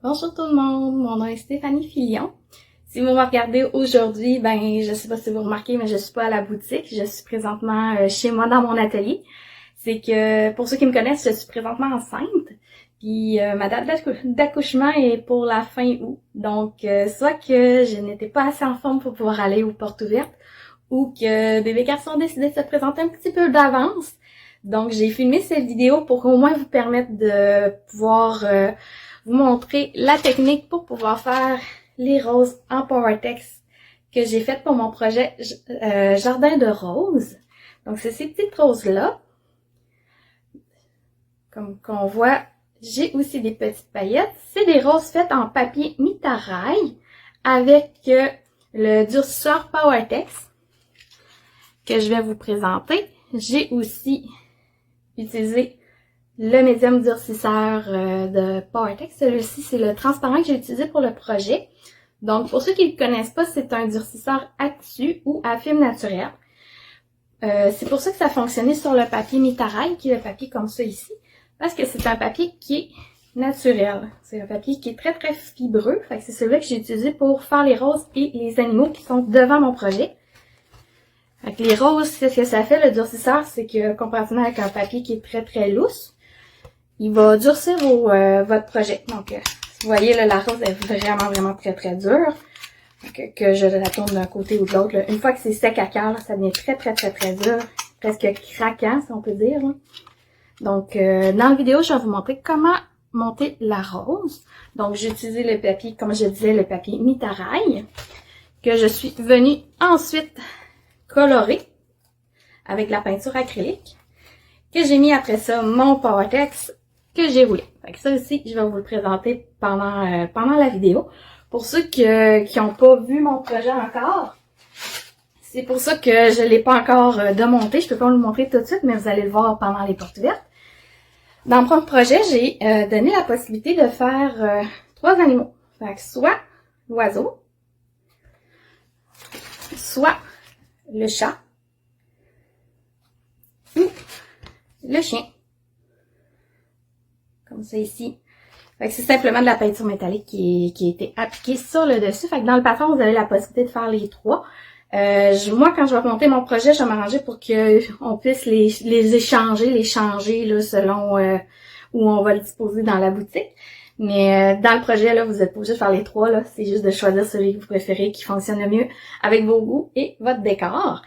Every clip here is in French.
Bonjour tout le monde, mon nom est Stéphanie Filion. Si vous me regardez aujourd'hui, je sais pas si vous remarquez, mais je suis pas à la boutique. Je suis présentement chez moi dans mon atelier. C'est que, pour ceux qui me connaissent, je suis présentement enceinte. Puis ma date d'accouchement est pour la fin août. Donc, soit que je n'étais pas assez en forme pour pouvoir aller aux portes ouvertes, ou que bébé garçon décidait de se présenter un petit peu d'avance. Donc, j'ai filmé cette vidéo pour au moins vous permettre de pouvoir vous montrer la technique pour pouvoir faire les roses en PowerTex que j'ai faites pour mon projet Jardin de roses. Donc, c'est ces petites roses-là. Comme qu'on voit, j'ai aussi des petites paillettes. C'est des roses faites en papier Mitarail avec le durcisseur PowerTex que je vais vous présenter. J'ai aussi utilisé le médium durcisseur de PowerTex. Celui-ci, c'est le transparent que j'ai utilisé pour le projet. Donc, pour ceux qui ne connaissent pas, c'est un durcisseur à tissu ou à film naturel. C'est pour ça que ça fonctionnait sur le papier Mitarail, qui est le papier comme ça ici, parce que c'est un papier qui est naturel. C'est un papier qui est très très fibreux. Fait que c'est celui que j'ai utilisé pour faire les roses et les animaux qui sont devant mon projet. Fait que les roses, qu'est-ce que ça fait, le durcisseur, c'est que comparativement avec un papier qui est très très lousse, il va durcir votre projet. Donc, vous voyez, là, la rose est vraiment très très dure. Donc, que je la tourne d'un côté ou de l'autre. Une fois que c'est sec à cœur, ça devient très dur. Presque craquant, si on peut dire. Là. Donc, dans la vidéo, je vais vous montrer comment monter la rose. Donc, j'ai utilisé le papier, comme je disais, le papier Mitarail, que je suis venue ensuite colorer avec la peinture acrylique, que j'ai mis après ça mon PowerTex que j'ai roulé. Fait que ça aussi, je vais vous le présenter pendant la vidéo. Pour ceux qui n'ont pas vu mon projet encore, c'est pour ça que je ne l'ai pas encore démonté. Je peux pas vous le montrer tout de suite, mais vous allez le voir pendant les portes ouvertes. Dans mon projet, j'ai donné la possibilité de faire 3 animaux. Fait que soit l'oiseau, soit le chat ou le chien. Comme ça ici. Fait que c'est simplement de la peinture métallique qui a été appliquée sur le dessus. Fait que dans le patron, vous avez la possibilité de faire les 3. Moi, quand je vais monter mon projet, je vais m'arranger pour qu'on puisse les échanger, les changer là, selon où on va le disposer dans la boutique. Mais dans le projet, là, vous n'êtes pas obligé de faire les 3. Là, c'est juste de choisir celui que vous préférez, qui fonctionne le mieux avec vos goûts et votre décor.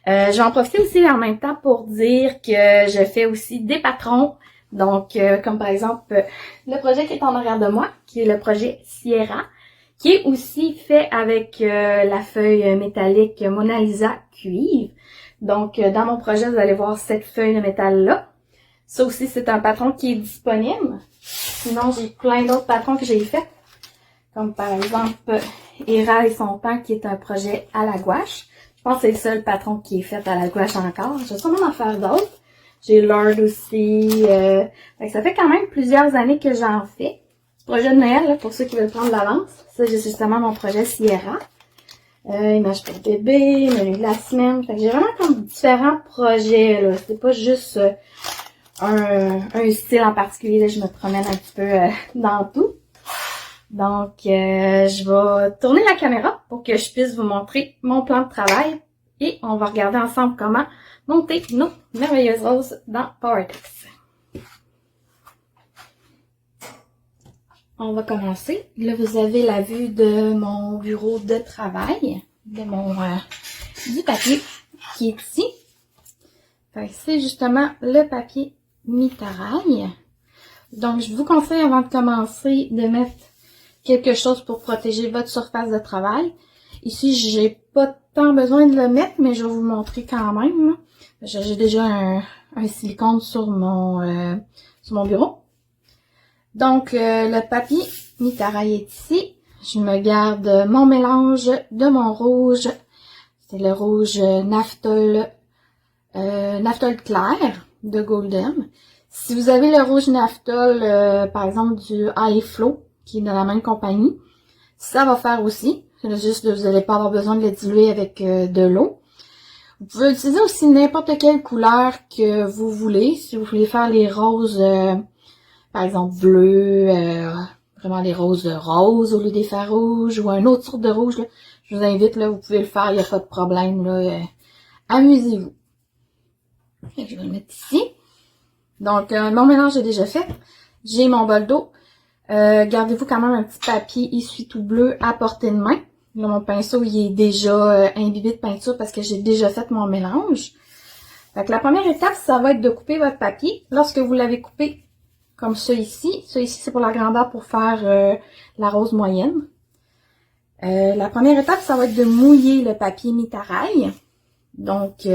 Je vais en profiter aussi en même temps pour dire que je fais aussi des patrons. Donc, comme par exemple, le projet qui est en arrière de moi, qui est le projet Sierra, qui est aussi fait avec la feuille métallique Mona Lisa cuivre. Donc, dans mon projet, vous allez voir cette feuille de métal-là. Ça aussi, c'est un patron qui est disponible. Sinon, j'ai plein d'autres patrons que j'ai fait. Comme par exemple, Hera et son temps, qui est un projet à la gouache. Je pense que c'est le seul patron qui est fait à la gouache encore. Je vais sûrement en faire d'autres. J'ai Lord aussi. Ça fait quand même plusieurs années que j'en fais. Projet de Noël, là, pour ceux qui veulent prendre l'avance. Ça, j'ai justement mon projet Sierra. Image pour bébé, menu de la semaine. Fait que j'ai vraiment comme différents projets, là. C'est pas juste un style en particulier. Là, je me promène un petit peu dans tout. Donc, je vais tourner la caméra pour que je puisse vous montrer mon plan de travail. Et on va regarder ensemble comment monter nos merveilleuses roses dans PowerTex. On va commencer. Là, vous avez la vue de mon bureau de travail, de mon du papier qui est ici. C'est justement le papier Mitarail. Donc, je vous conseille avant de commencer de mettre quelque chose pour protéger votre surface de travail. Ici, j'ai pas tant besoin de le mettre, mais je vais vous montrer quand même. J'ai déjà un silicone sur mon bureau. Donc, le papier Mitarail est ici. Je me garde mon mélange de mon rouge. C'est le rouge Naphthol clair de Golden. Si vous avez le rouge Naphthol, par exemple du High Flow, qui est de la même compagnie, ça va faire aussi. C'est juste que vous n'allez pas avoir besoin de le diluer avec de l'eau. Vous pouvez utiliser aussi n'importe quelle couleur que vous voulez. Si vous voulez faire les roses, par exemple bleu, vraiment les roses roses au lieu des fers rouges ou un autre sorte de rouge, là, je vous invite, là, vous pouvez le faire, il n'y a pas de problème, là. Amusez-vous. Je vais le mettre ici. Donc, mon mélange est déjà fait. J'ai mon bol d'eau. Gardez-vous quand même un petit papier essuie-tout bleu à portée de main. Là, mon pinceau, il est déjà imbibé de peinture parce que j'ai déjà fait mon mélange. Fait que la première étape, ça va être de couper votre papier. Lorsque vous l'avez coupé comme ça ici c'est pour la grandeur pour faire la rose moyenne. La première étape, ça va être de mouiller le papier mi-taraille. Donc,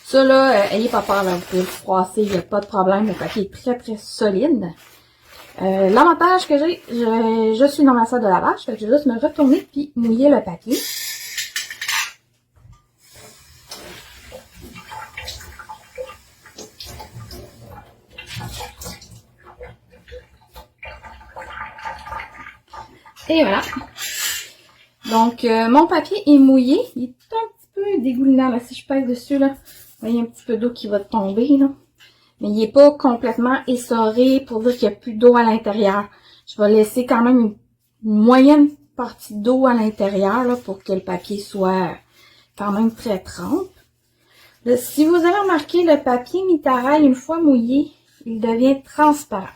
ça là, ayez pas peur, là, vous pouvez le froisser, il n'y a pas de problème, le papier est très très solide. L'avantage que j'ai, je suis dans ma salle de lavage, fait que je vais juste me retourner puis mouiller le papier. Et voilà. Donc, mon papier est mouillé. Il est un petit peu dégoulinant, là. Si je pèse dessus, là, vous voyez un petit peu d'eau qui va tomber, là. Mais il n'est pas complètement essoré pour dire qu'il n'y a plus d'eau à l'intérieur. Je vais laisser quand même une moyenne partie d'eau à l'intérieur, là, pour que le papier soit quand même très trempe. Là, si vous avez remarqué, le papier mi-taraille, une fois mouillé, il devient transparent.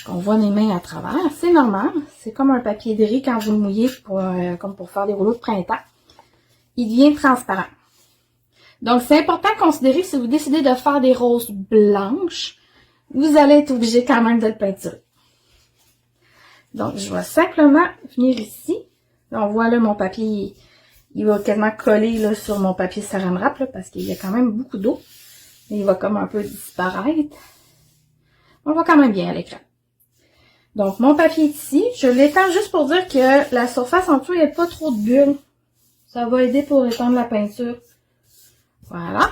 On voit mes mains à travers, c'est normal. C'est comme un papier de riz quand vous le mouillez comme pour faire des rouleaux de printemps. Il devient transparent. Donc, c'est important de considérer si vous décidez de faire des roses blanches, vous allez être obligé quand même de le peinturer. Donc, je vais simplement venir ici. Là, on voit là mon papier, il va quasiment coller là, sur mon papier saran wrap là, parce qu'il y a quand même beaucoup d'eau. Il va comme un peu disparaître. On le voit quand même bien à l'écran. Donc, mon papier est ici. Je l'étends juste pour dire que la surface en dessous, il n'y a pas trop de bulles. Ça va aider pour étendre la peinture. Voilà.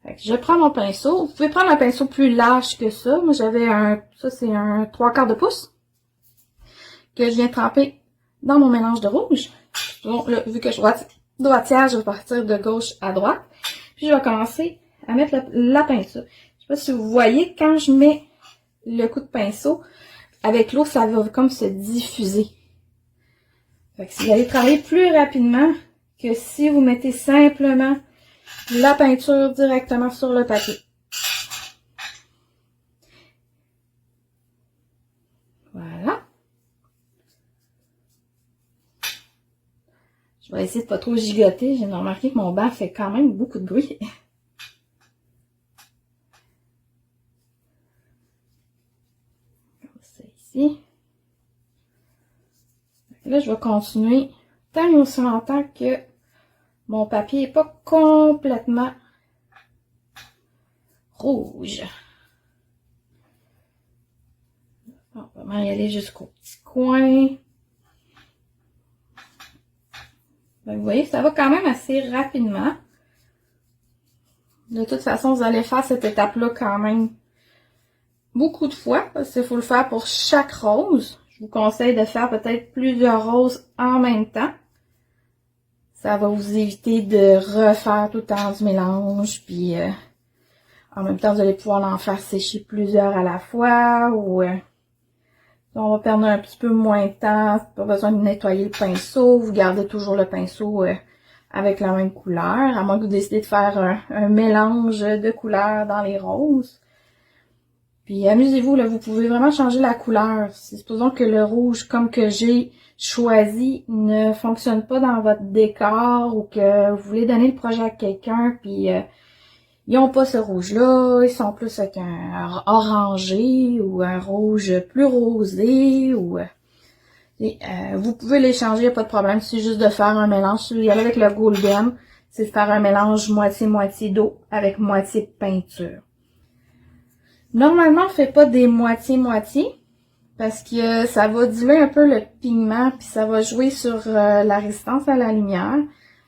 Fait que je prends mon pinceau. Vous pouvez prendre un pinceau plus large que ça. Moi, j'avais ça c'est un 3/4 de pouce que je viens tremper dans mon mélange de rouge. Donc là, vu que je suis droitière, je vais partir de gauche à droite. Puis, je vais commencer à mettre la peinture. Je sais pas si vous voyez, quand je mets le coup de pinceau, avec l'eau, ça va comme se diffuser. Fait que vous allez travailler plus rapidement que si vous mettez simplement la peinture directement sur le papier. Voilà. Je vais essayer de pas trop gigoter. J'ai remarqué que mon banc fait quand même beaucoup de bruit. Comme ça ici. Là, je vais continuer tant et aussi longtemps que mon papier n'est pas complètement rouge. On va vraiment y aller jusqu'au petit coin. Donc, vous voyez, ça va quand même assez rapidement. De toute façon, vous allez faire cette étape-là quand même beaucoup de fois, parce qu'il faut le faire pour chaque rose. Je vous conseille de faire peut-être plusieurs roses en même temps. Ça va vous éviter de refaire tout le temps du mélange, puis en même temps, vous allez pouvoir en faire sécher plusieurs à la fois, ou on va perdre un petit peu moins de temps, pas besoin de nettoyer le pinceau, vous gardez toujours le pinceau avec la même couleur, à moins que vous décidez de faire un mélange de couleurs dans les roses. Puis amusez-vous, là, vous pouvez vraiment changer la couleur. Supposons que le rouge, comme que j'ai choisi, ne fonctionne pas dans votre décor ou que vous voulez donner le projet à quelqu'un, puis ils n'ont pas ce rouge-là, ils sont plus avec un orangé ou un rouge plus rosé ou vous pouvez les changer, il n'y a pas de problème, c'est juste de faire un mélange. Si vous y allez avec le golden, c'est de faire un mélange moitié-moitié d'eau avec moitié de peinture. Normalement, on ne fait pas des moitié-moitié parce que ça va diluer un peu le pigment puis ça va jouer sur la résistance à la lumière.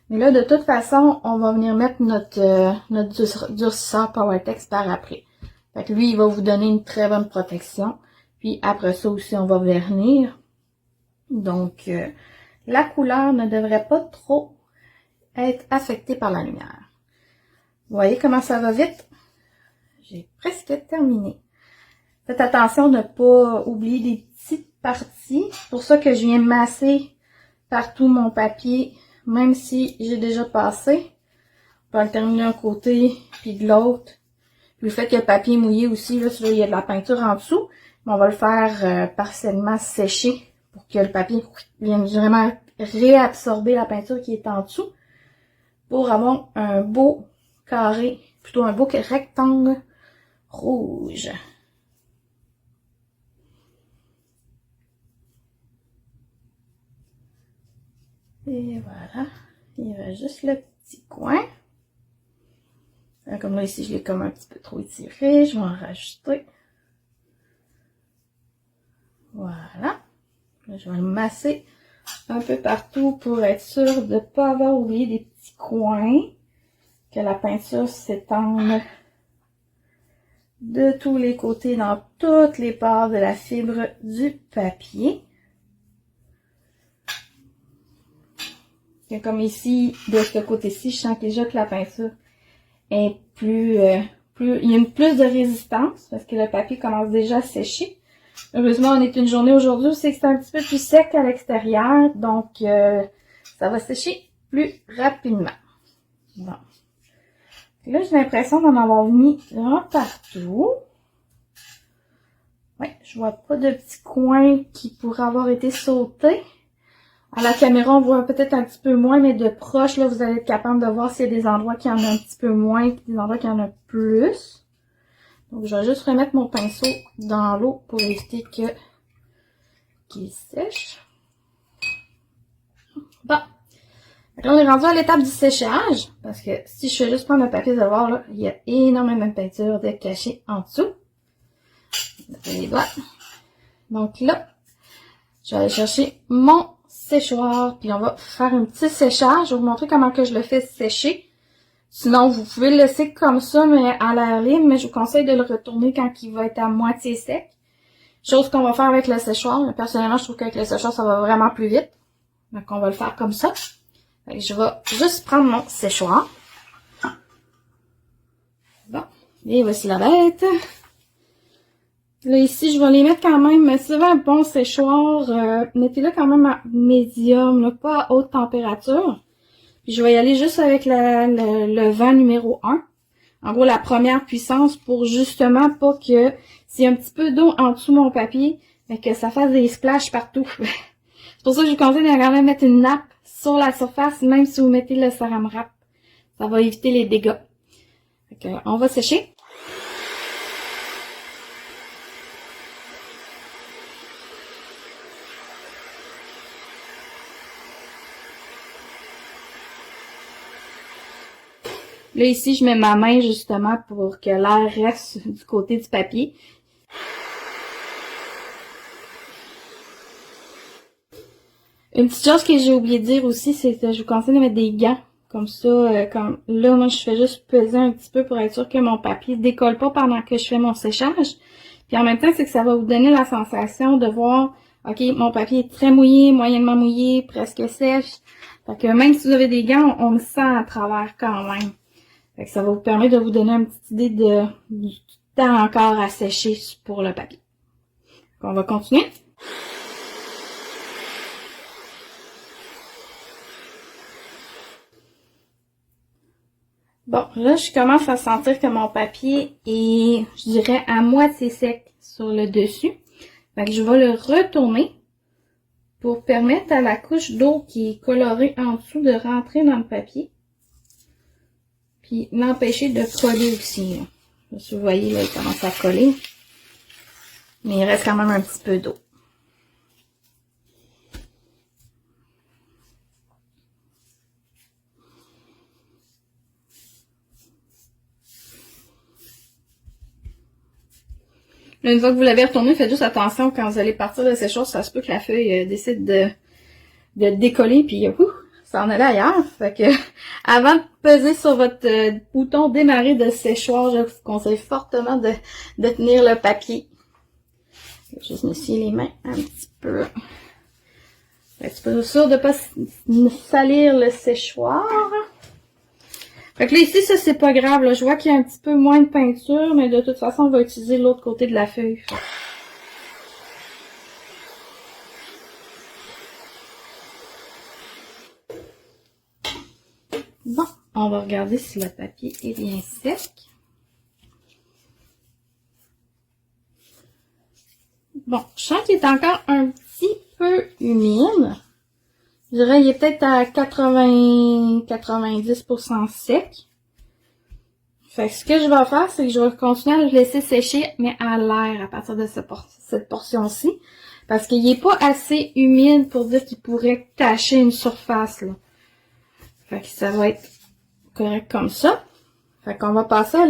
Mais là, de toute façon, on va venir mettre notre durcisseur PowerTex par après. Fait que lui, il va vous donner une très bonne protection. Puis après ça aussi, on va vernir. Donc, la couleur ne devrait pas trop être affectée par la lumière. Vous voyez comment ça va vite? J'ai presque terminé. Faites attention de ne pas oublier des petites parties. C'est pour ça que je viens masser partout mon papier, même si j'ai déjà passé. On peut le terminer d'un côté, puis de l'autre. Le fait que le papier est mouillé aussi, là, il y a de la peinture en dessous. Mais on va le faire partiellement sécher pour que le papier vienne vraiment réabsorber la peinture qui est en dessous. Pour avoir un beau carré, plutôt un beau rectangle rouge. Et voilà. Il reste juste le petit coin. Comme là, ici, je l'ai comme un petit peu trop étiré. Je vais en rajouter. Voilà. Là, je vais le masser un peu partout pour être sûr de ne pas avoir oublié des petits coins. Que la peinture s'étende de tous les côtés dans toutes les parts de la fibre du papier. Et comme ici, de ce côté-ci, je sens déjà que la peinture est il y a plus de résistance parce que le papier commence déjà à sécher. Heureusement, on est une journée aujourd'hui où c'est un petit peu plus sec à l'extérieur, donc ça va sécher plus rapidement. Bon. Et là, j'ai l'impression d'en avoir mis vraiment partout. Ouais, je vois pas de petits coins qui pourraient avoir été sautés. À la caméra, on voit peut-être un petit peu moins, mais de proche, là, vous allez être capable de voir s'il y a des endroits qui en ont un petit peu moins et des endroits qui en ont plus. Donc, je vais juste remettre mon pinceau dans l'eau pour éviter qu'il sèche. Bon. Là, on est rendu à l'étape du séchage, parce que si je fais juste prendre le papier, vous allez voir, là, il y a énormément de peinture de cachée en dessous. Les doigts. Donc là, je vais aller chercher mon séchoir, puis on va faire un petit séchage. Je vais vous montrer comment que je le fais sécher. Sinon, vous pouvez le laisser comme ça, mais à l'air libre, mais je vous conseille de le retourner quand il va être à moitié sec. Chose qu'on va faire avec le séchoir. Mais personnellement, je trouve qu'avec le séchoir, ça va vraiment plus vite. Donc, on va le faire comme ça. Et je vais juste prendre mon séchoir. Bon. Et voici la bête. Là, ici, je vais les mettre quand même, si vous avez un bon séchoir, mettez-le quand même à médium, là, pas à haute température. Puis je vais y aller juste avec le vent numéro 1. En gros, la première puissance pour justement pas que s'il y a un petit peu d'eau en dessous de mon papier, mais que ça fasse des splashes partout. C'est pour ça que je vous conseille de quand même mettre une nappe sur la surface, même si vous mettez le Saran Wrap. Ça va éviter les dégâts. Donc, on va sécher. Là, ici, je mets ma main justement pour que l'air reste du côté du papier. Une petite chose que j'ai oublié de dire aussi, c'est que je vous conseille de mettre des gants. Comme ça, comme là, moi, je fais juste peser un petit peu pour être sûr que mon papier ne décolle pas pendant que je fais mon séchage. Puis en même temps, c'est que ça va vous donner la sensation de voir, OK, mon papier est très mouillé, moyennement mouillé, presque sèche. Fait que même si vous avez des gants, on le sent à travers quand même. Fait que ça va vous permettre de vous donner une petite idée du temps encore à sécher pour le papier. Donc, on va continuer. Bon, là, je commence à sentir que mon papier est, je dirais, à moitié sec sur le dessus. Fait que je vais le retourner pour permettre à la couche d'eau qui est colorée en dessous de rentrer dans le papier. Puis l'empêcher de coller aussi. Là, si vous voyez, là, il commence à coller. Mais il reste quand même un petit peu d'eau. Là, une fois que vous l'avez retourné, faites juste attention quand vous allez partir de ces choses. Ça se peut que la feuille décide de décoller, puis ça en allait ailleurs. Fait que avant de peser sur votre bouton démarrer de séchoir, je vous conseille fortement de tenir le papier. Je vais juste m'essuyer les mains un petit peu. Un petit peu sûr de ne pas salir le séchoir. Fait que là, ici, ça, c'est pas grave, là. Je vois qu'il y a un petit peu moins de peinture, mais de toute façon, on va utiliser l'autre côté de la feuille. Bon, on va regarder si le papier est bien sec. Bon, je sens qu'il est encore un petit peu humide. Je dirais qu'il est peut-être à 80-90% sec. Fait que ce que je vais faire, c'est que je vais continuer à le laisser sécher, mais à l'air à partir de cette portion-ci. Parce qu'il n'est pas assez humide pour dire qu'il pourrait tacher une surface, là. Fait que ça va être correct comme ça. Fait qu'on va passer à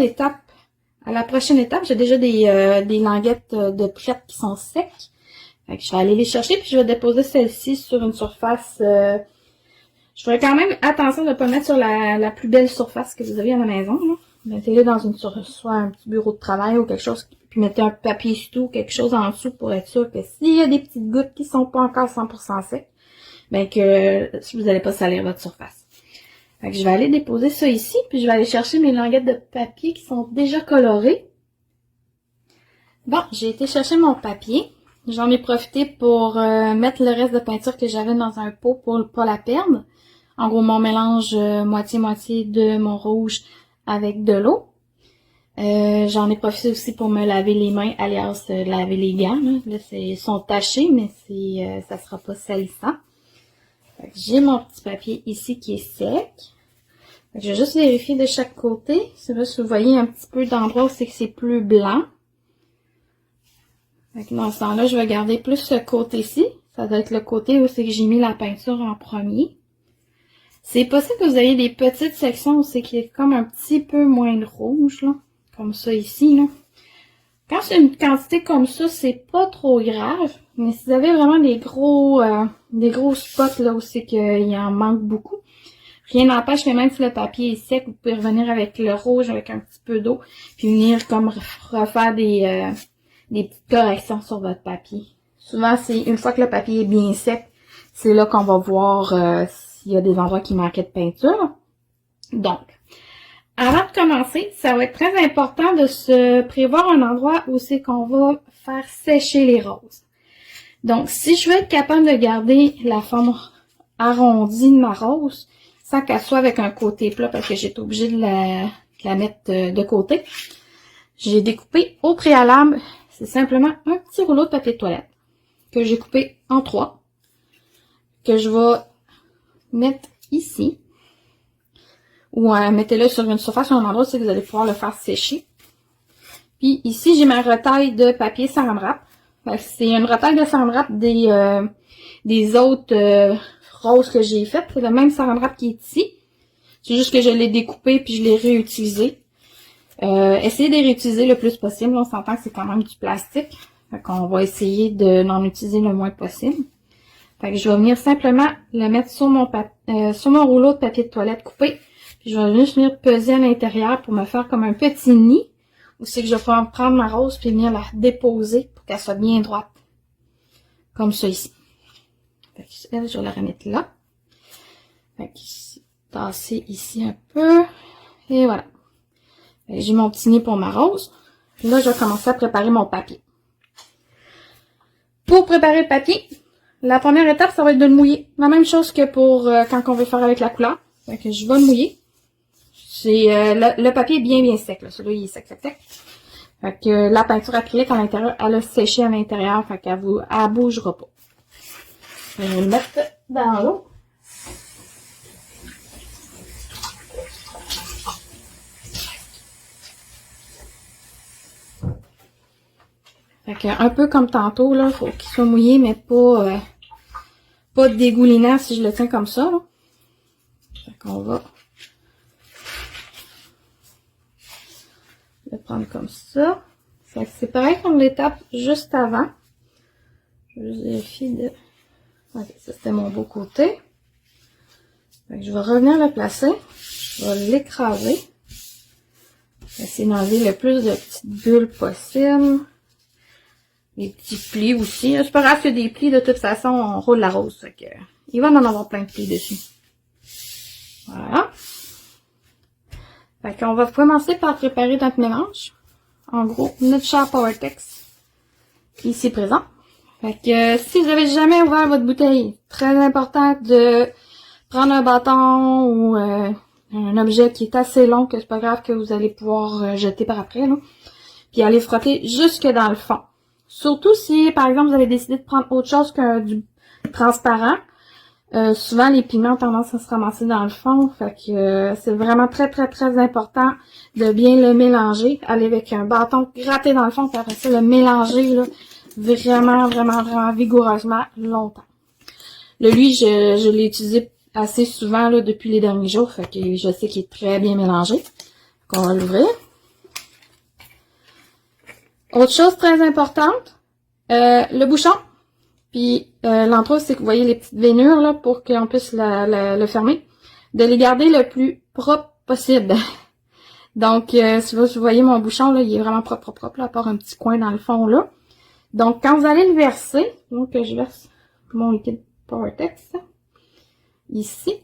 la prochaine étape. J'ai déjà des languettes de prêtes qui sont secs. Fait que je vais aller les chercher, puis je vais déposer celle-ci sur une surface. Je ferai quand même attention de ne pas mettre sur la plus belle surface que vous avez à la maison, là. Mettez-le dans soit un petit bureau de travail ou quelque chose, puis mettez un papier sous quelque chose en dessous pour être sûr que s'il y a des petites gouttes qui sont pas encore 100% secs, ben que vous n'allez pas salir votre surface. Fait que je vais aller déposer ça ici, puis je vais aller chercher mes languettes de papier qui sont déjà colorées. Bon, j'ai été chercher mon papier. J'en ai profité pour mettre le reste de peinture que j'avais dans un pot pour pas la perdre. En gros, mon mélange moitié-moitié de mon rouge avec de l'eau. J'en ai profité aussi pour me laver les mains, alias laver les gants. Là, ils sont tachés, mais ça sera pas salissant. J'ai mon petit papier ici qui est sec. Je vais juste vérifier de chaque côté. C'est là si vous voyez un petit peu d'endroits où c'est que c'est plus blanc. Dans ce temps-là, je vais garder plus ce côté-ci. Ça doit être le côté où c'est que j'ai mis la peinture en premier. C'est possible que vous ayez des petites sections où c'est qu'il y a comme un petit peu moins de rouge, là. Comme ça ici, là. Quand c'est une quantité comme ça, c'est pas trop grave. Mais si vous avez vraiment des gros spots, là, où c'est qu'il en manque beaucoup, rien n'empêche que même si le papier est sec, vous pouvez revenir avec le rouge, avec un petit peu d'eau, puis venir comme refaire des petites corrections sur votre papier. Souvent, c'est une fois que le papier est bien sec, c'est là qu'on va voir s'il y a des endroits qui manquaient de peinture. Donc, avant de commencer, ça va être très important de se prévoir un endroit où c'est qu'on va faire sécher les roses. Donc, si je veux être capable de garder la forme arrondie de ma rose, sans qu'elle soit avec un côté plat, parce que j'étais obligée de la mettre de côté, j'ai découpé au préalable, c'est simplement un petit rouleau de papier de toilette que j'ai coupé en 3, que je vais mettre ici. Ou mettez-le sur une surface ou un endroit où vous allez pouvoir le faire sécher. Puis ici, j'ai ma retaille de papier Saran Wrap. C'est une retaille de Saran Wrap des autres roses que j'ai faites. C'est le même Saran Wrap qui est ici. C'est juste que je l'ai découpé puis je l'ai réutilisé. Essayez de les réutiliser le plus possible. On s'entend que c'est quand même du plastique. Fait qu'on va essayer d'en utiliser le moins possible. Fait que je vais venir simplement le mettre sur mon rouleau de papier de toilette coupé. Puis je vais juste venir peser à l'intérieur pour me faire comme un petit nid. Ou c'est que je vais pouvoir prendre ma rose puis venir la déposer pour qu'elle soit bien droite. Comme ça ici. Fait que elle, je vais la remettre là. Fait que tasser ici un peu. Et voilà. J'ai mon petit nid pour ma rose. Là, je vais commencer à préparer mon papier. Pour préparer le papier, la première étape, ça va être de le mouiller. La même chose que pour quand on veut faire avec la couleur. Fait que je vais le mouiller. C'est le papier est bien sec, là. Celui-là, il est sec. Fait que la peinture acrylique à l'intérieur, elle a séché à l'intérieur. Fait qu'elle bougera pas. Je vais le mettre dans l'eau. Fait que un peu comme tantôt, là, faut qu'il soit mouillé, mais pas dégoulinant si je le tiens comme ça, là. Fait qu'on va le prendre comme ça. Fait que c'est pareil comme l'étape juste avant. Je vais juste vérifier de... Ok, ça c'était mon beau côté. Fait que je vais revenir le placer. Je vais l'écraser. Essayer d'enlever le plus de petites bulles possible. Les petits plis aussi. C'est pas grave qu'il y a des plis, de toute façon, on roule la rose. Fait que il va en avoir plein de plis dessus. Voilà. Fait qu'on va commencer par préparer notre mélange. En gros, notre Sharp PowerTex ici présent. Fait que si vous avez jamais ouvert votre bouteille, très important de prendre un bâton ou un objet qui est assez long que c'est pas grave que vous allez pouvoir jeter par après, là. Puis aller frotter jusque dans le fond. Surtout si, par exemple, vous avez décidé de prendre autre chose que du transparent. Souvent, les pigments ont tendance à se ramasser dans le fond. Fait que c'est vraiment très, très, très important de bien le mélanger. Aller avec un bâton gratté dans le fond, puis après ça, le mélanger là, vraiment, vraiment, vraiment vigoureusement longtemps. Lui, je l'ai utilisé assez souvent là, depuis les derniers jours. Fait que je sais qu'il est très bien mélangé. Donc, on va l'ouvrir. Autre chose très importante, le bouchon. Puis l'entrée, c'est que vous voyez les petites veinures là pour qu'on puisse le fermer. De les garder le plus propre possible. Donc, si vous voyez mon bouchon, là, il est vraiment propre, propre, propre, là, à part un petit coin dans le fond là. Donc, quand vous allez le verser, donc je verse mon liquide PowerTex ici.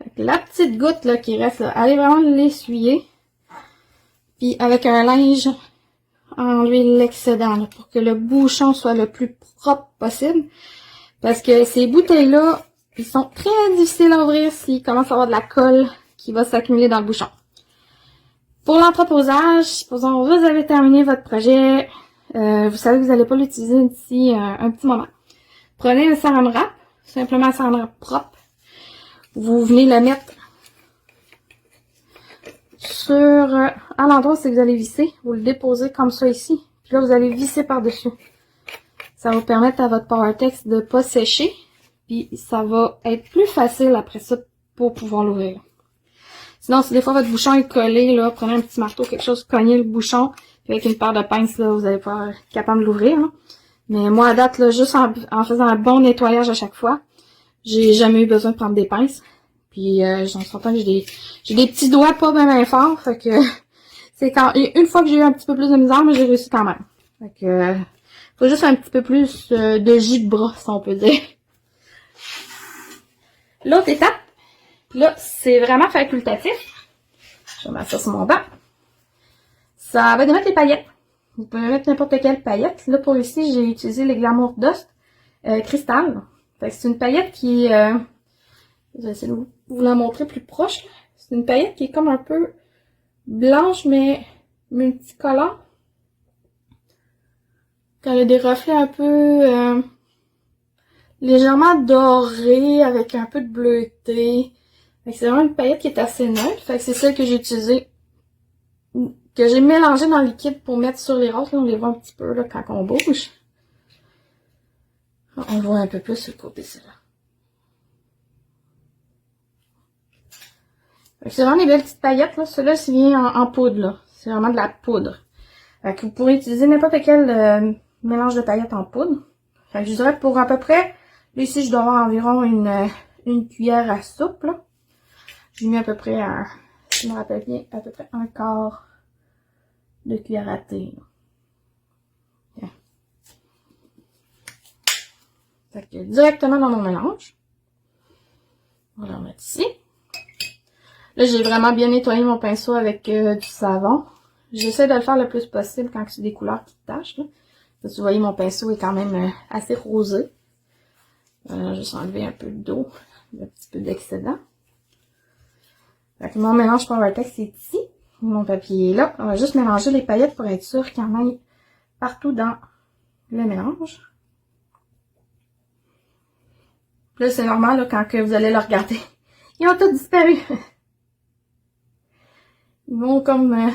Avec la petite goutte là qui reste là, allez vraiment l'essuyer. Puis avec un linge, enlever l'excédent pour que le bouchon soit le plus propre possible. Parce que ces bouteilles-là, ils sont très difficiles à ouvrir s'il commence à avoir de la colle qui va s'accumuler dans le bouchon. Pour l'entreposage, supposons vous avez terminé votre projet, vous savez que vous n'allez pas l'utiliser d'ici un petit moment. Prenez un saran wrap, simplement un saran wrap propre. Vous venez le mettre sur à l'endroit où vous allez visser. Vous le déposez comme ça ici. Puis là, vous allez visser par-dessus. Ça va vous permettre à votre PowerTex de pas sécher. Puis ça va être plus facile après ça pour pouvoir l'ouvrir. Sinon, si des fois votre bouchon est collé, là, prenez un petit marteau, quelque chose, cognez le bouchon. Puis avec une paire de pinces, là, vous allez pas être capable de l'ouvrir. Mais moi, à date, là, juste en faisant un bon nettoyage à chaque fois, j'ai jamais eu besoin de prendre des pinces. Puis j'en suis contente que j'ai des petits doigts pas bien forts. Fait que c'est quand une fois que j'ai eu un petit peu plus de misère, mais j'ai réussi quand même. Fait que faut juste un petit peu plus de jus de bras, si on peut dire. L'autre étape, là, c'est vraiment facultatif. Je vais mettre ça sur mon banc. Ça va de mettre les paillettes. Vous pouvez mettre n'importe quelle paillette. Là, pour ici, j'ai utilisé les Glamour Dust Cristal. Fait que c'est une paillette qui je vais essayer de vous la montrer plus proche. C'est une paillette qui est comme un peu blanche, mais multicolore. Elle a des reflets un peu légèrement dorés, avec un peu de bleuté. C'est vraiment une paillette qui est assez neutre. Fait que c'est celle que j'ai utilisée, que j'ai mélangée dans le liquide pour mettre sur les roses. Là, on les voit un petit peu là, quand on bouge. On voit un peu plus sur le côté, celle-là. C'est vraiment des belles petites paillettes, là. Celui-là, c'est vient en poudre, là. C'est vraiment de la poudre. Fait que vous pourrez utiliser n'importe quel mélange de paillettes en poudre. Fait que je dirais pour à peu près, là, ici, je dois avoir environ une cuillère à soupe, là. J'ai mis à peu près je me rappelle bien, à peu près un quart de cuillère à thé, là. Bien. Fait que directement dans mon mélange. On va le remettre ici. Là, j'ai vraiment bien nettoyé mon pinceau avec du savon. J'essaie de le faire le plus possible quand c'est des couleurs qui tachent. Là. Vous voyez, mon pinceau est quand même assez rosé. Juste enlever un peu d'eau, un petit peu d'excédent. Mon mélange PowerTex est ici. Mon papier est là. On va juste mélanger les paillettes pour être sûr qu'il y en ait partout dans le mélange. Là, c'est normal là, quand que vous allez le regarder. Ils ont tous disparu. Ils vont comme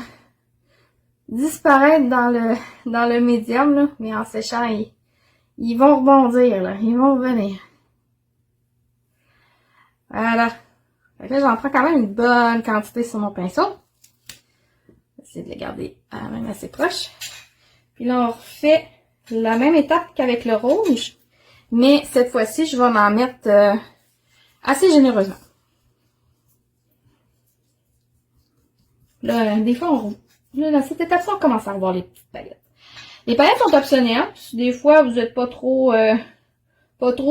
disparaître dans le médium, là, mais en séchant, ils vont rebondir, là. Ils vont revenir. Voilà. Fait que là, j'en prends quand même une bonne quantité sur mon pinceau. J'essaie de les garder même assez proche. Puis là, on refait la même étape qu'avec le rouge. Mais cette fois-ci, je vais en mettre assez généreusement. Là, des fois, là, dans cette étape-ci, on commence à revoir les petites paillettes. Les paillettes sont optionnelles. Si des fois, vous n'êtes pas trop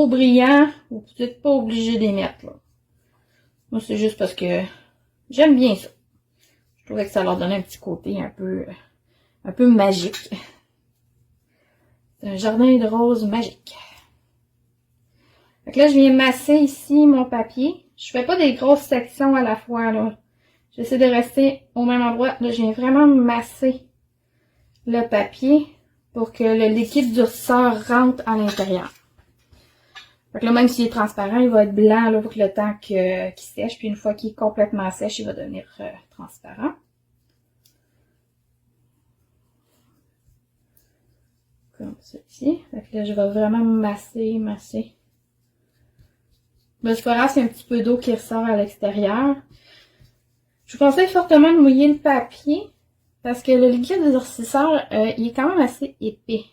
brillant, vous n'êtes pas obligé de les mettre, là. Moi, c'est juste parce que j'aime bien ça. Je trouvais que ça leur donnait un petit côté un peu magique. C'est un jardin de roses magique. Fait que là, je viens masser ici mon papier. Je fais pas des grosses sections à la fois, là. J'essaie de rester au même endroit. Là, je viens vraiment masser le papier pour que le liquide durcisseur rentre à l'intérieur. Fait que là, même s'il est transparent, il va être blanc là, pour le temps qu'il sèche. Puis une fois qu'il est complètement sèche, il va devenir transparent. Comme ceci. Fait que là, je vais vraiment masser. Ben, c'est pas grave, c'est un petit peu d'eau qui ressort à l'extérieur. Je vous conseille fortement de mouiller le papier parce que le liquide durcisseur, il est quand même assez épais.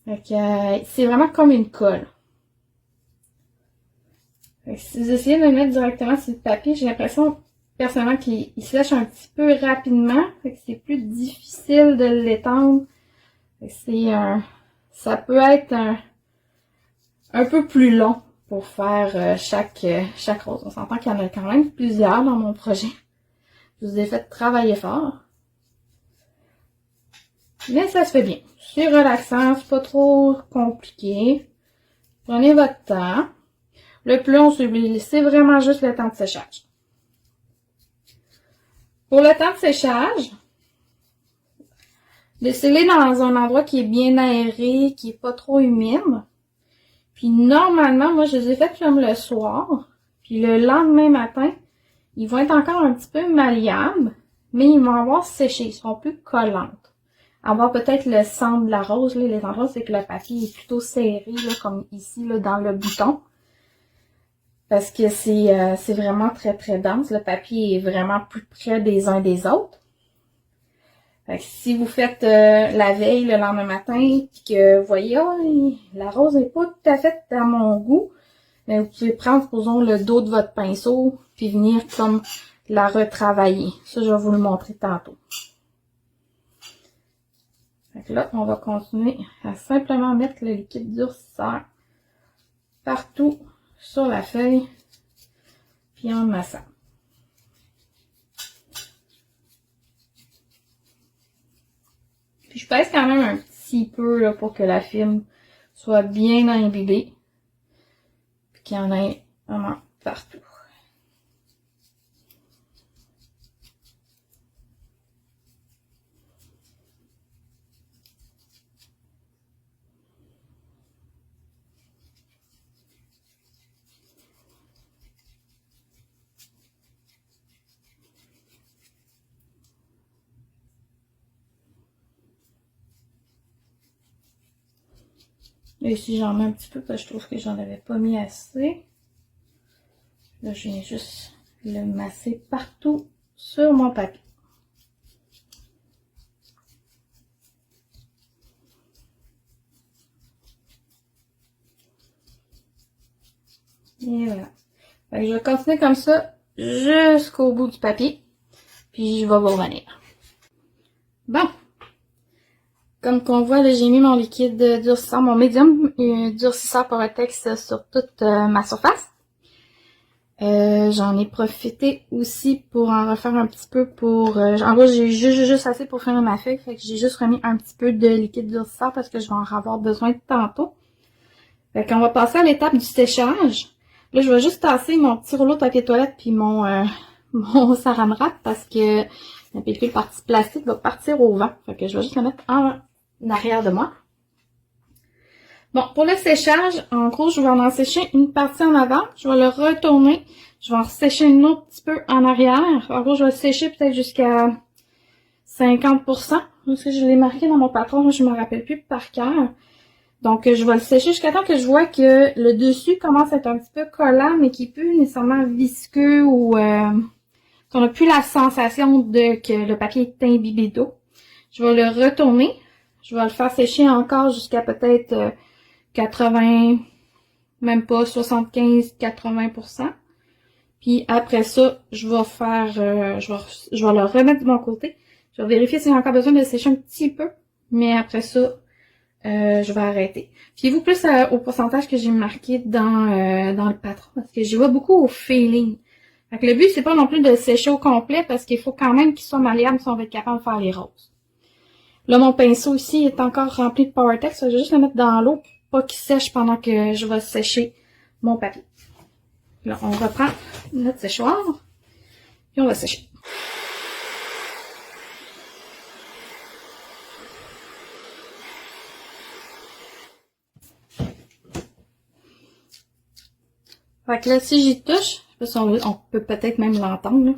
Fait que c'est vraiment comme une colle. Fait que si vous essayez de le mettre directement sur le papier, j'ai l'impression personnellement qu'il sèche un petit peu rapidement. Fait que c'est plus difficile de l'étendre. Ça peut être un peu plus long pour faire chaque rose. On s'entend qu'il y en a quand même plusieurs dans mon projet. Je vous ai fait travailler fort. Mais ça se fait bien. C'est relaxant, c'est pas trop compliqué. Prenez votre temps. Le plus long, c'est vraiment juste le temps de séchage. Pour le temps de séchage, laissez-les dans un endroit qui est bien aéré, qui est pas trop humide. Puis normalement, moi, je les ai fait comme le soir. Puis le lendemain matin, ils vont être encore un petit peu malléables, mais ils vont avoir séché. Ils seront plus collantes. Avoir peut-être le centre de la rose, là, les endroits, c'est que le papier est plutôt serré, là, comme ici, là, dans le bouton. Parce que c'est vraiment très dense. Le papier est vraiment plus près des uns des autres. Fait que si vous faites la veille le lendemain matin, puis que vous voyez, oh, la rose n'est pas tout à fait à mon goût, mais vous pouvez prendre, supposons, le dos de votre pinceau, puis venir comme la retravailler. Ça, je vais vous le montrer tantôt. Fait que là, on va continuer à simplement mettre le liquide durcisseur partout sur la feuille, puis en massant. Puis je pèse quand même un petit peu là, pour que la film soit bien imbibée, puis qu'il y en ait vraiment partout. Et ici, j'en mets un petit peu parce que je trouve que j'en avais pas mis assez. Là, je viens juste le masser partout sur mon papier. Et voilà. Fait que je vais continuer comme ça jusqu'au bout du papier. Puis je vais vous revenir. Bon. Comme qu'on voit, là, j'ai mis mon liquide durcissant, mon médium durcisseur Power-Tex sur toute ma surface. J'en ai profité aussi pour en refaire un petit peu pour... en gros, j'ai juste assez pour finir ma feuille. Fait que j'ai juste remis un petit peu de liquide durcisseur parce que je vais en avoir besoin tantôt. Fait qu'on va passer à l'étape du séchage. Là, je vais juste tasser mon petit rouleau de papier toilette puis mon saran wrap parce que la pellicule partie plastique va partir au vent. Fait que je vais juste la mettre en arrière de moi. Bon, pour le séchage, en gros, je vais en sécher une partie en avant. Je vais le retourner. Je vais en sécher une autre petit peu en arrière. En gros, je vais le sécher peut-être jusqu'à 50%. Parce que je l'ai marqué dans mon patron, je ne me rappelle plus par cœur. Donc, je vais le sécher jusqu'à temps que je vois que le dessus commence à être un petit peu collant, mais qui n'est plus nécessairement visqueux ou qu'on n'a plus la sensation que le papier est imbibé d'eau. Je vais le retourner. Je vais le faire sécher encore jusqu'à peut-être 80, même pas 75-80%. Puis après ça, je vais faire, je vais le remettre de mon côté. Je vais vérifier s'il y a encore besoin de sécher un petit peu, mais après ça, je vais arrêter. Fiez-vous plus au pourcentage que j'ai marqué dans le patron, parce que j'y vois beaucoup au feeling. Fait que le but, c'est pas non plus de le sécher au complet parce qu'il faut quand même qu'il soit malléable si on veut être capable de faire les roses. Là, mon pinceau ici est encore rempli de PowerTex. Je vais juste le mettre dans l'eau pour pas qu'il sèche pendant que je vais sécher mon papier. Là, on reprend notre séchoir et on va sécher. Fait que là, si j'y touche, je sais pas si on peut peut-être même l'entendre, là.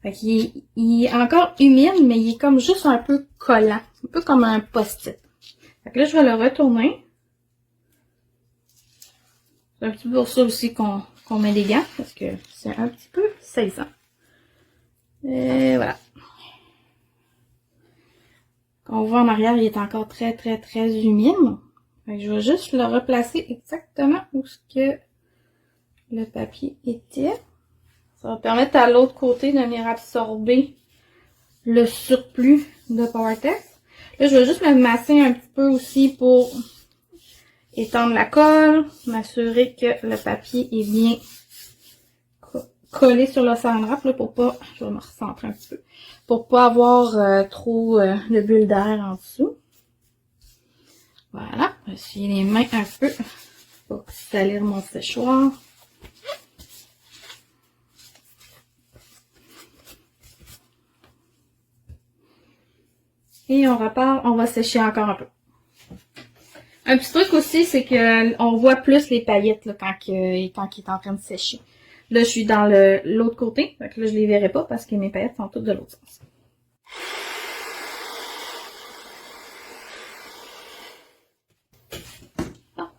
Fait qu'il est encore humide, mais il est comme juste un peu collant. Un peu comme un post-it. Fait que là, je vais le retourner. C'est un petit peu pour ça aussi qu'on met des gants, parce que c'est un petit peu saisissant. Et voilà. Comme on voit en arrière, il est encore très, très, très humide. Fait que je vais juste le replacer exactement où ce que le papier était. Ça va permettre à l'autre côté de venir absorber le surplus de PowerTex. Là, je vais juste le masser un petit peu aussi pour étendre la colle, m'assurer que le papier est bien collé sur le wrap là, pour pas, je vais me recentrer un petit peu, pour pas avoir trop de bulles d'air en dessous. Voilà, je vais essuyer les mains un peu pour salir mon séchoir. Et on repart, on va sécher encore un peu. Un petit truc aussi, c'est que on voit plus les paillettes là, quand il est en train de sécher. Là, je suis dans l'autre côté, donc là, je les verrai pas parce que mes paillettes sont toutes de l'autre sens. Ah.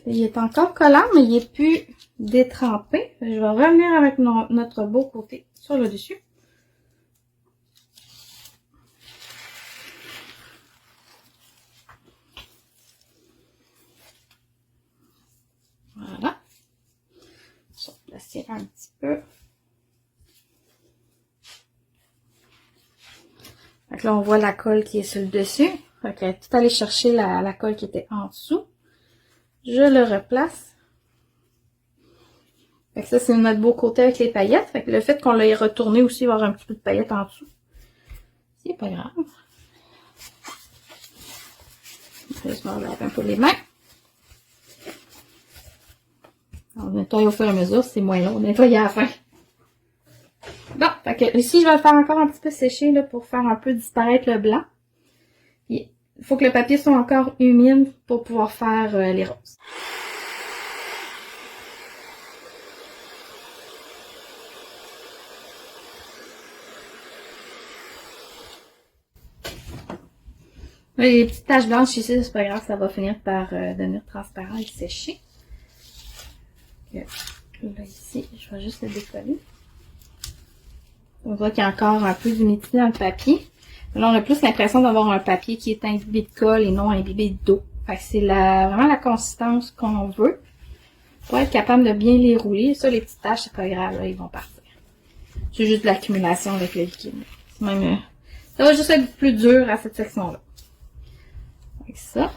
Il est encore collant, mais il est plus détrempé. Je vais revenir avec notre beau côté sur le dessus. Voilà. Je vais placer un petit peu. Donc là, on voit la colle qui est sur le dessus. Fait que tout aller chercher la colle qui était en dessous. Je le replace. Fait que ça, c'est notre beau côté avec les paillettes. Fait que le fait qu'on l'ait retourné aussi, il va y avoir un petit peu de paillettes en dessous. C'est pas grave. Je vais me laver un peu les mains. On nettoie au fur et à mesure, c'est moins long. On nettoie à la fin. Bon, fait que ici, je vais le faire encore un petit peu sécher là, pour faire un peu disparaître le blanc. Il faut que le papier soit encore humide pour pouvoir faire les roses. Les petites taches blanches ici, c'est pas grave, ça va finir par devenir transparent et sécher. Là, ici, je vais juste le décoller. On voit qu'il y a encore un peu d'humidité dans le papier. Là, on a plus l'impression d'avoir un papier qui est imbibé de colle et non imbibé d'eau. C'est vraiment la consistance qu'on veut pour être capable de bien les rouler. Ça, les petites taches, c'est pas grave, là, ils vont partir. C'est juste de l'accumulation avec le liquide. Même, ça va juste être plus dur à cette section-là. Avec ça.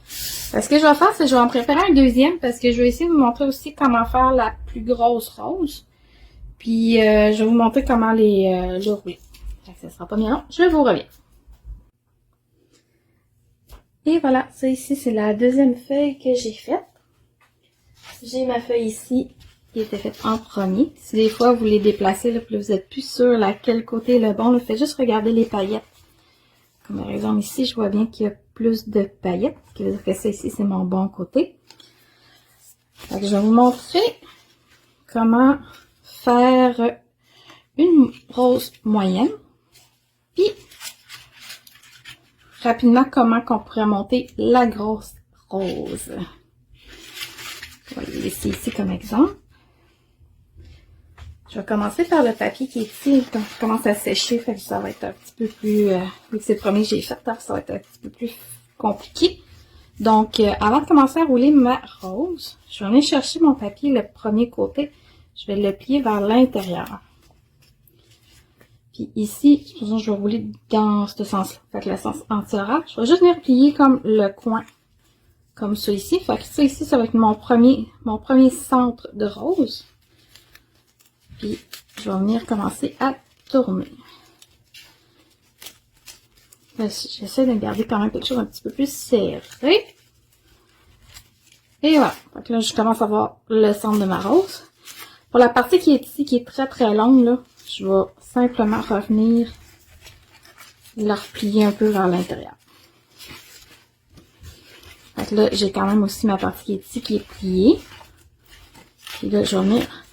Ce que je vais faire, c'est que je vais en préparer un deuxième parce que je vais essayer de vous montrer aussi comment faire la plus grosse rose. Puis, je vais vous montrer comment le rouler. Ça sera pas bien long. Je vous reviens. Et voilà, ça ici, c'est la deuxième feuille que j'ai faite. J'ai ma feuille ici qui était faite en premier. Si des fois vous les déplacez, là, puis vous êtes plus sûr laquelle côté est le bon, là, faites juste regarder les paillettes. Comme par exemple ici, je vois bien qu'il y a plus de paillettes. Ce qui veut dire que ça ici, c'est mon bon côté. Donc, je vais vous montrer comment faire une rose moyenne. Puis, rapidement, comment qu'on pourrait monter la grosse rose. On va le laisser ici comme exemple. Je vais commencer par le papier qui est ici. Quand il commence à sécher, fait que ça va être un petit peu plus... vu que c'est le premier que j'ai fait, ça va être un petit peu plus compliqué. Donc, avant de commencer à rouler ma rose, je vais aller chercher mon papier, le premier côté. Je vais le plier vers l'intérieur. Puis ici, je vais rouler dans ce sens-là. Fait que le sens anti-orage. Je vais juste venir plier comme le coin comme ça ici. Fait que ça ici, ça va être mon premier centre de rose. Puis, je vais venir commencer à tourner. J'essaie de garder quand même quelque chose un petit peu plus serré. Et voilà. Donc là, je commence à voir le centre de ma rose. Pour la partie qui est ici, qui est très très longue, là, je vais simplement revenir la replier un peu vers l'intérieur. Donc là, j'ai quand même aussi ma partie qui est ici, qui est pliée. Puis là, je vais venir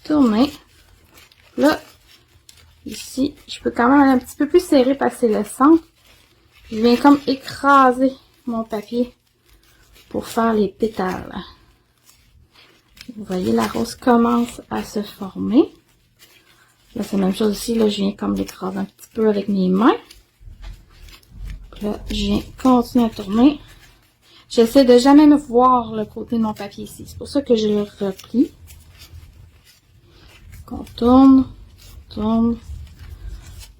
tourner. Là, ici, je peux quand même aller un petit peu plus serré parce que c'est le centre. Je viens comme écraser mon papier pour faire les pétales. Vous voyez, la rose commence à se former. Là, c'est la même chose ici. Là, je viens comme l'écraser un petit peu avec mes mains. Là, je viens continuer à tourner. J'essaie de jamais me voir le côté de mon papier ici. C'est pour ça que je le replie. On tourne, tourne.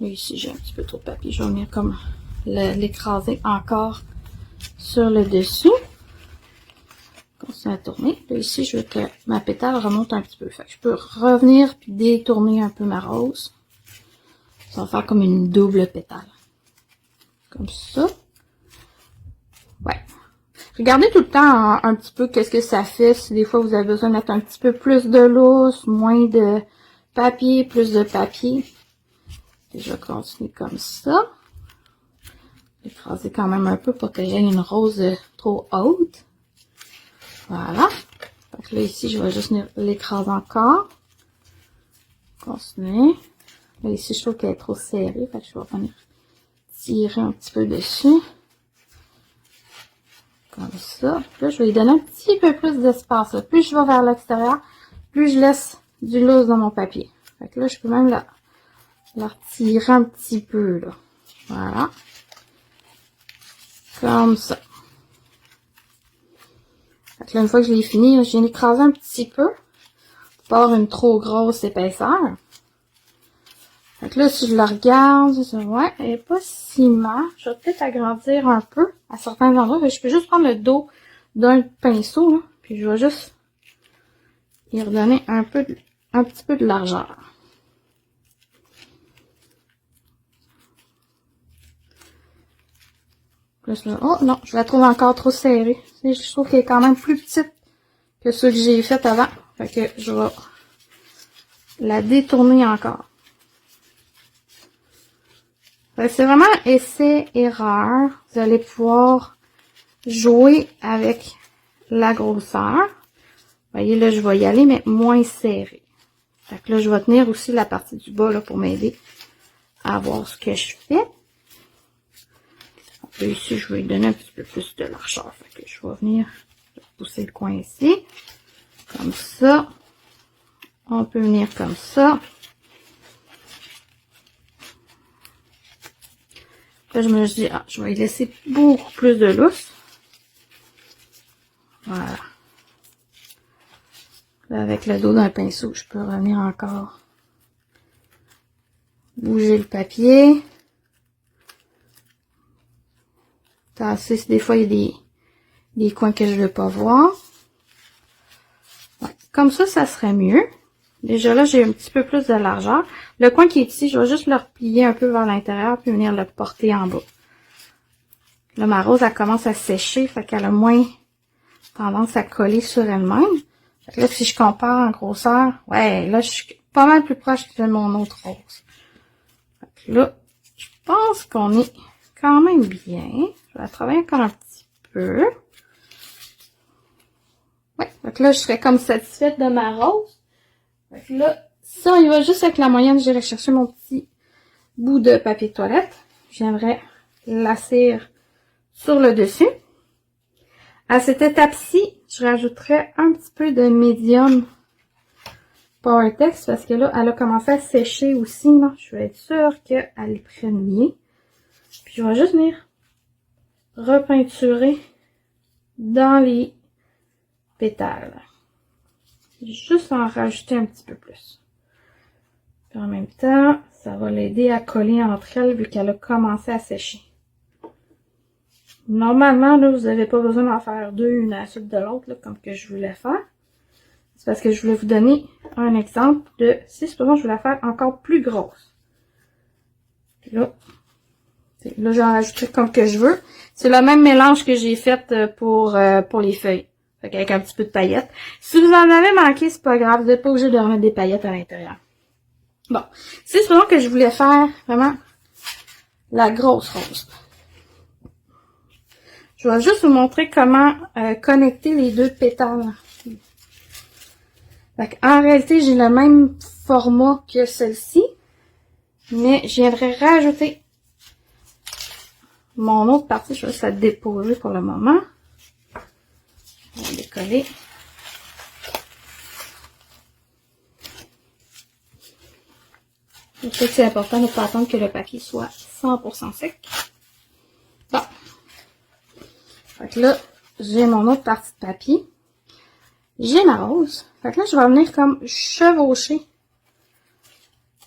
Là, ici, j'ai un petit peu trop de papier. Je vais venir comme l'écraser encore sur le dessus. Continue à tourner. Là, ici, je veux que ma pétale remonte un petit peu. Fait que je peux revenir puis détourner un peu ma rose. Ça va faire comme une double pétale. Comme ça. Ouais. Regardez tout le temps un petit peu qu'est-ce que ça fait. Si des fois vous avez besoin de mettre un petit peu plus de lousse, moins de papier, plus de papier. Et je vais continuer comme ça. Écraser quand même un peu pour que j'aie une rose trop haute. Voilà. Donc là, ici, je vais juste l'écraser encore. Continuer. Là, ici, je trouve qu'elle est trop serrée. Fait que je vais venir tirer un petit peu dessus. Comme ça. Là, je vais lui donner un petit peu plus d'espace. Plus je vais vers l'extérieur, plus je laisse du loose dans mon papier. Fait que là, je peux même la retirer un petit peu, là. Voilà. Comme ça. Fait que là, une fois que je l'ai fini, je viens d'écraser un petit peu. Pour pas avoir une trop grosse épaisseur. Fait que là, si je la regarde, ouais, elle est pas si mal. Je vais peut-être agrandir un peu à certains endroits. Je peux juste prendre le dos d'un pinceau, là, puis je vais juste y redonner un petit peu de largeur. Plus là, oh non, je la trouve encore trop serrée. Je trouve qu'elle est quand même plus petite que ceux que j'ai fait avant. Fait que je vais la détourner encore. C'est vraiment essai-erreur. Vous allez pouvoir jouer avec la grosseur. Vous voyez, là, je vais y aller, mais moins serré. Fait que là, je vais tenir aussi la partie du bas là, pour m'aider à voir ce que je fais. Là, ici, je vais lui donner un petit peu plus de largeur. Fait que je vais venir pousser le coin ici. Comme ça. On peut venir comme ça. Là, je me dis, je vais y laisser beaucoup plus de lousse. Voilà. Là, avec le dos d'un pinceau, je peux revenir encore bouger le papier. Tasser, des fois, il y a des coins que je ne veux pas voir. Ouais. Comme ça serait mieux. Déjà là, j'ai un petit peu plus de largeur. Le coin qui est ici, je vais juste le replier un peu vers l'intérieur puis venir le porter en bas. Là, ma rose, elle commence à sécher, fait qu'elle a moins tendance à coller sur elle-même. Là, si je compare en grosseur, ouais, là, je suis pas mal plus proche de mon autre rose. Fait que là, je pense qu'on est quand même bien. Je vais la travailler encore un petit peu. Ouais, donc là, je serais comme satisfaite de ma rose. Fait que là, si on y va juste avec la moyenne, j'irai chercher mon petit bout de papier de toilette. Je viendrai lasser sur le dessus. À cette étape-ci, je rajouterai un petit peu de médium Powertex parce que là, elle a commencé à sécher aussi. Là. Je vais être sûre qu'elle prenne bien. Puis je vais juste venir repeinturer dans les pétales. Juste en rajouter un petit peu plus. Puis en même temps, ça va l'aider à coller entre elles vu qu'elle a commencé à sécher. Normalement, là, vous n'avez pas besoin d'en faire deux, une à la suite de l'autre, comme que je voulais faire. C'est parce que je voulais vous donner un exemple de si supposons je voulais faire encore plus grosse. Là, j'en rajouterai comme que je veux. C'est le même mélange que j'ai fait pour les feuilles. Fait qu'avec un petit peu de paillettes. Si vous en avez manqué, c'est pas grave. Vous n'êtes pas obligé de remettre des paillettes à l'intérieur. Bon. C'est supposons que je voulais faire vraiment la grosse rose. Je vais juste vous montrer comment connecter les deux pétales. Fait en réalité, j'ai le même format que celle-ci. Mais je viendrai rajouter mon autre partie. Je vais juste la déposer pour le moment. Je vais décoller. Je sais que c'est important de ne pas attendre que le papier soit 100% sec. Bon. Fait que là, j'ai mon autre partie de papier. J'ai ma rose. Fait que là, je vais venir comme chevaucher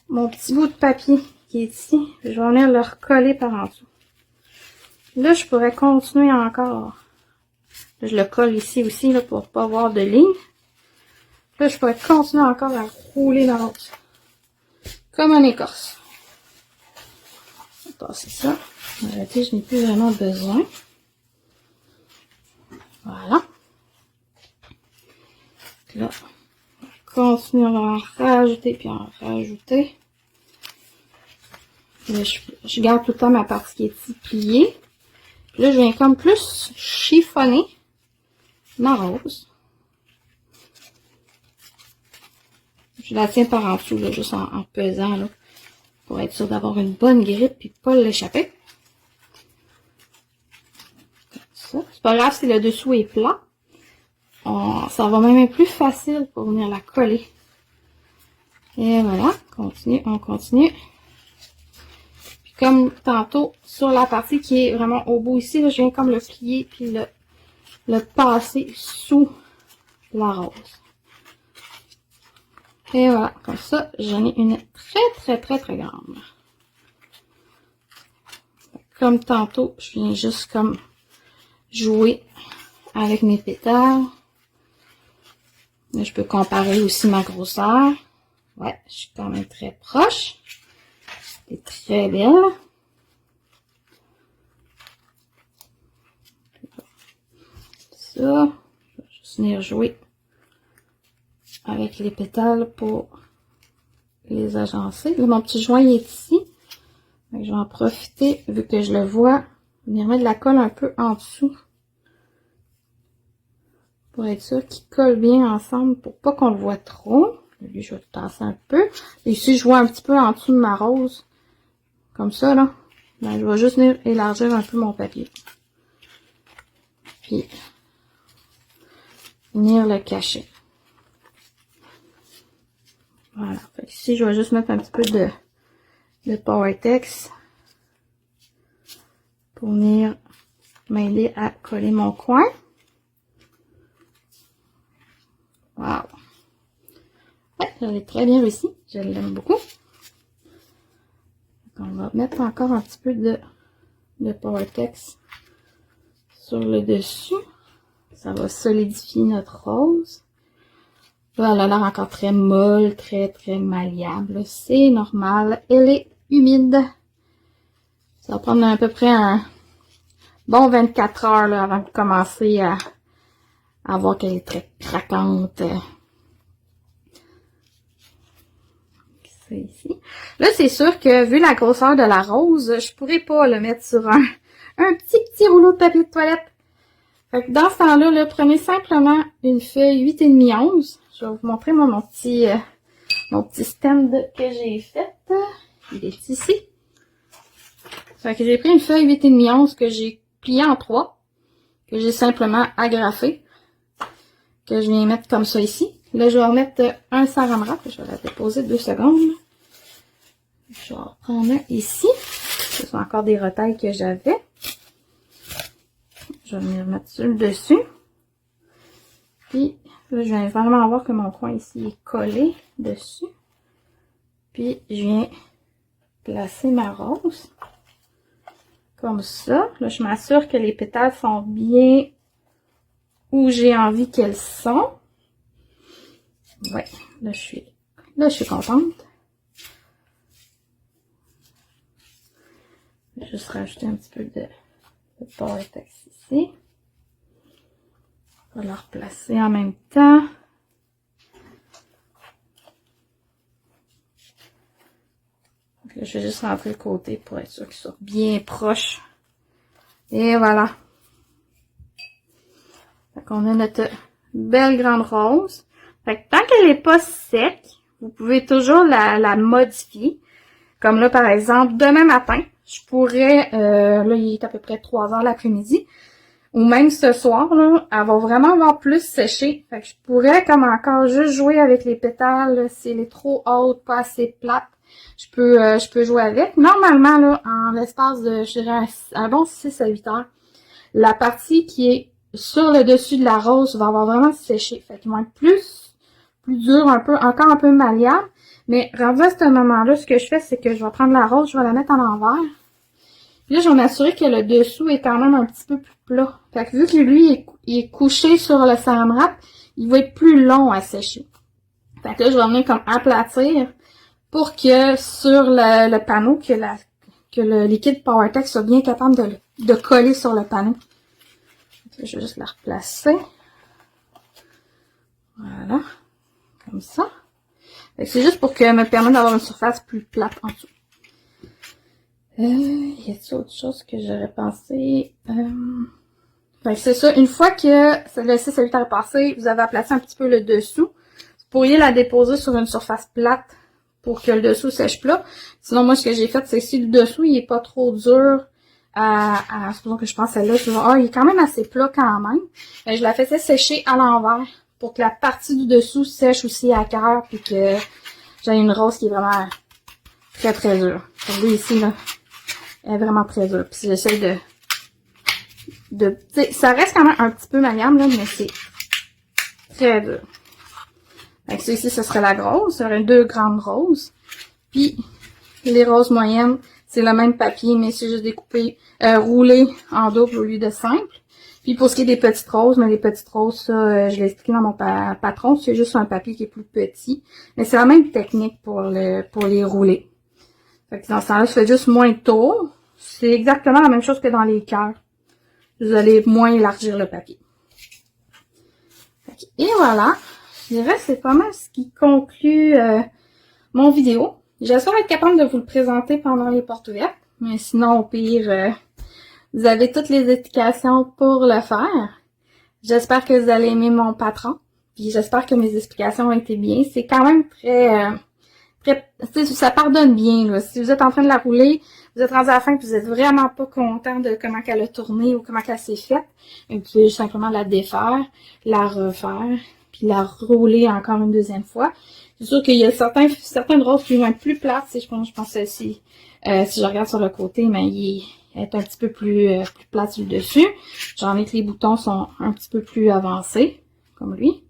mon petit bout de papier qui est ici. Je vais venir le recoller par en dessous. Là, je pourrais continuer encore. Là, je le colle ici aussi là, pour pas avoir de ligne. Là, je pourrais continuer encore à rouler dans l'autre. Comme un écorce. Je vais passer ça. En réalité, je n'ai plus vraiment besoin. Voilà. Là, on va continuer à en rajouter puis en rajouter. Là, je garde tout le temps ma partie qui est ici pliée. Puis là, je viens comme plus chiffonner ma rose. Je la tiens par en dessous, là, juste en pesant, là, pour être sûr d'avoir une bonne grippe et pas l'échapper. Comme ça. C'est pas grave si le dessous est plat. Ça va même être plus facile pour venir la coller. Et voilà, on continue. Puis comme tantôt, sur la partie qui est vraiment au bout ici, là, je viens comme le plier puis le passer sous la rose. Et voilà, comme ça, j'en ai une très grande. Comme tantôt, je viens juste comme jouer avec mes pétales. Là, je peux comparer aussi ma grosseur. Ouais, je suis quand même très proche. C'est très belle. Ça, je vais juste venir jouer avec les pétales pour les agencer. Là, mon petit joint est ici. Donc, je vais en profiter, vu que je le vois, venir mettre de la colle un peu en dessous. Pour être sûr qu'ils collent bien ensemble, pour pas qu'on le voit trop. Lui, je vais le tasser un peu. Et ici, je vois un petit peu en dessous de ma rose. Comme ça, là. Ben, je vais juste venir élargir un peu mon papier. Puis, venir le cacher. Voilà. Fait que ici, je vais juste mettre un petit peu de Powertex pour venir m'aider à coller mon coin. Wow! Ouais, j'avais très bien réussi. Je l'aime beaucoup. Donc, on va mettre encore un petit peu de Powertex sur le dessus. Ça va solidifier notre rose. Là, elle a l'air encore très molle, très malléable. C'est normal. Elle est humide. Ça va prendre à peu près un bon 24 heures là, avant de commencer à voir qu'elle est très craquante. Ça ici. Là, c'est sûr que vu la grosseur de la rose, je pourrais pas le mettre sur un petit rouleau de papier de toilette. Fait que dans ce temps-là, là, prenez simplement une feuille 8,5-11. Je vais vous montrer moi, mon petit stand que j'ai fait. Il est ici. Fait que j'ai pris une feuille 8,5-11 que j'ai pliée en 3. Que j'ai simplement agrafée. Que je viens mettre comme ça ici. Là, je vais remettre un saran wrap. Je vais la déposer 2 secondes. Je vais reprendre un ici. Ce sont encore des retailles que j'avais. Je vais venir mettre sur le dessus. Puis, là, je viens vraiment voir que mon coin ici est collé dessus. Puis, je viens placer ma rose. Comme ça. Là, je m'assure que les pétales sont bien où j'ai envie qu'elles sont. Ouais, là, je suis contente. Je vais juste rajouter un petit peu de Power-Tex ici. On va la replacer en même temps. Donc là, je vais juste rentrer le côté pour être sûr qu'il soit bien proche. Et voilà. Fait qu'on a notre belle grande rose. Fait que tant qu'elle n'est pas sec, vous pouvez toujours la modifier. Comme là, par exemple, demain matin, je pourrais, là, il est à peu près 3 h l'après-midi, ou même ce soir, là, elle va vraiment avoir plus séché. Fait que je pourrais comme encore juste jouer avec les pétales, là, si elle est trop haute, pas assez plate, je peux jouer avec. Normalement, là, en l'espace de, je dirais, un bon 6 à 8 heures, la partie qui est sur le dessus de la rose va avoir vraiment séché. Fait qu'ils vont être plus dur, encore un peu malléable. Mais rendu à ce moment-là, ce que je fais, c'est que je vais prendre la rose, je vais la mettre à l'envers. Puis là, je vais m'assurer que le dessous est quand même un petit peu plus plat. Fait que vu que lui, il est couché sur le saran wrap, il va être plus long à sécher. Fait que là, je vais venir comme aplatir pour que sur le panneau, que le liquide Power-Tex soit bien capable de coller sur le panneau. Je vais juste la replacer. Voilà. Comme ça. C'est juste pour que me permettre d'avoir une surface plus plate en dessous. Y a-t-il autre chose que j'aurais pensé? Fait que c'est ça. Une fois que le 6 à 8 heures est passé, vous avez aplati un petit peu le dessous. Vous pourriez la déposer sur une surface plate pour que le dessous sèche plat. Sinon, moi, ce que j'ai fait, c'est que si le dessous, il est pas trop dur supposons que je pense celle-là, je vais il est quand même assez plat quand même. Je la faisais sécher à l'envers pour que la partie du dessous sèche aussi à cœur, puis que j'ai une rose qui est vraiment très très dure. Comme lui ici, là, elle est vraiment très dure. Puis j'essaie de ça reste quand même un petit peu malléable, là, mais c'est très dur. Donc ça ici, ce serait la grosse, ce serait 2 grandes roses. Puis les roses moyennes, c'est le même papier, mais c'est juste découpé, roulé en double au lieu de simple. Puis pour ce qui est des petites roses, mais les petites roses, ça, je l'ai expliqué dans mon patron, c'est juste un papier qui est plus petit. Mais c'est la même technique pour les rouler. Fait que dans ce temps-là, je fais juste moins de tours. C'est exactement la même chose que dans les cœurs. Vous allez moins élargir le papier. Et voilà. Je dirais que c'est pas mal ce qui conclut mon vidéo. J'espère être capable de vous le présenter pendant les portes ouvertes. Mais sinon, au pire, vous avez toutes les explications pour le faire. J'espère que vous allez aimer mon patron. Puis j'espère que mes explications ont été bien. C'est quand même très ça pardonne bien, là. Si vous êtes en train de la rouler, vous êtes rendu à la fin et vous êtes vraiment pas content de comment elle a tourné ou comment elle s'est faite, vous pouvez juste simplement la défaire, la refaire, puis la rouler encore une deuxième fois. C'est sûr qu'il y a certaines roses qui vont être plus plates, je pense celle-ci. Si je regarde sur le côté, mais elle est un petit peu plus plate sur le dessus. J'en ai que les boutons sont un petit peu plus avancés, comme lui.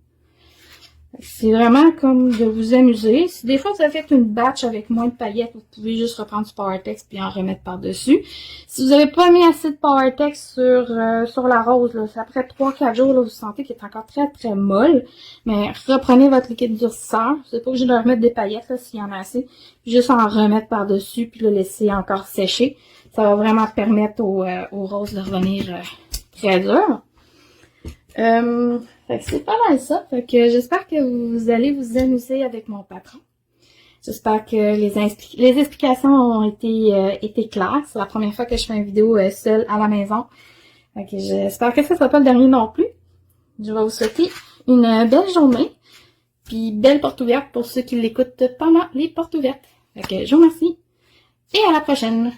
C'est vraiment comme de vous amuser. Si des fois vous avez fait une batch avec moins de paillettes, vous pouvez juste reprendre du Power-Tex puis en remettre par-dessus. Si vous n'avez pas mis assez de Power-Tex sur la rose, là, après 3-4 jours, là, vous sentez qu'elle est encore très très molle, mais reprenez votre liquide durcisseur. Vous n'êtes pas obligé de remettre des paillettes s'il y en a assez. Puis juste en remettre par-dessus puis le laisser encore sécher. Ça va vraiment permettre aux roses de revenir très dures. Fait que c'est pas mal ça. Fait que j'espère que vous allez vous amuser avec mon patron. J'espère que les explications ont été claires. C'est la première fois que je fais une vidéo seule à la maison. Fait que j'espère que ça sera pas le dernier non plus. Je vais vous souhaiter une belle journée. Puis belle porte ouverte pour ceux qui l'écoutent pendant les portes ouvertes. Fait que je vous remercie. Et à la prochaine.